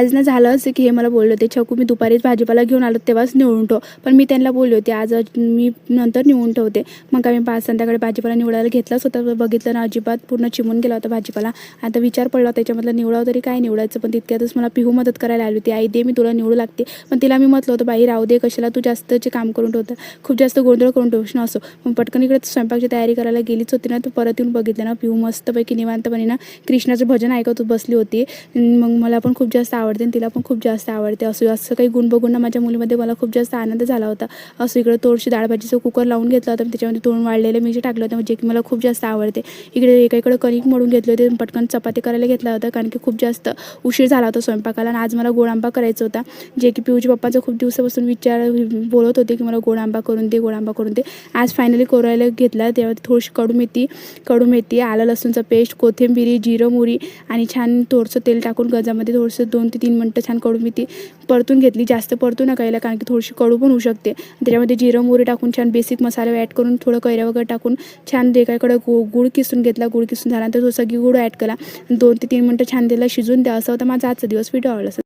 आज ना झालं असं की हे मला बोलले होते, "छकू मी दुपारीच भाजीपाला घेऊन आलो तेव्हाच निवडून ठेव." पण मी त्यांना बोलले होते, "आज मी नंतर निवडून ठेवते." मग आम्ही 5 संध्याकाळी भाजीपाला निवडायला घेतलाच होता. बघितलं ना अजिबात पूर्ण चिमून गेला होता भाजीपाला. आता विचार पडला त्याच्यामधलं निवडावं तरी काय निवडायचं. पण तितक्यातच मला पिहू मदत करायला आली होती. "आई दे मी तुला निवडू लागते." पण तिला मी म्हटलं होतं, "बाई राहू दे, कशाला तू जास्तचे काम करून ठेवतं, खूप जास्त गोंधळ करून ठेवशील." असं मग पटकन इकडे स्वयंपाकची तयारी करायला गेलीच होती ना, तर परत येऊन बघितलं ना पिहू मस्तपैकी निवांतपणे ना कृष्णाचं भजन ऐकत बसली होती. मग मला पण खूप जास्त आवडते आणि तिला पण खूप जास्त आवडते. असं काही गुण बघून ना माझ्या मुलीमध्ये मला खूप जास्त आनंद झाला होता. असं इकडे थोडीशी डाळ भाजीचं कुकर लावून घेतला होता. त्याच्यामध्ये तोंड वाळलेले मिरची टाकलं होतं, जे की मला खूप जास्त आवडते. इकडे एकाकडे कणिक मळून घेतले होते, पटकन चपाती करायला घेतला होता, कारण की खूप जास्त उशीर झाला होता स्वयंपाकाला. आणि आज मला गोड आंबा करायचा होता, जे की पिऊच्या पप्पाचं खूप दिवसापासून बोलत होते की मला गोड आंबा करून दे, गोड आंबा करून दे. आज फायनली करायला घेतला. तेव्हा थोडीशी कडूमेथी, आलं लसूणचं पेस्ट, कोथिंबिरी, जिरं, मोहरी आणि छान थोडंसं तेल टाकून गजामध्ये थोडंसं 2 ते 3 मिनटं छान कडूमेथी परतून घेतली. जास्त परतू नका याला, कारण की थोडीशी कडू पण होऊ शकते. त्याच्यामध्ये जिरं मोहरी टाकून छान बेसिक मसाले ॲड करून थोडं कैऱ्या वगैरे टाकून छान एकाकडे गुळ किसून घेतला. गुळ किसून झाल्यानंतर तो सगळी गुळ ॲड केला. 2 ते 3 मिनटं छान त्याला शिजून द्या. असा होता माझा आजचा दिवस. व्हिडिओ आवडला असेल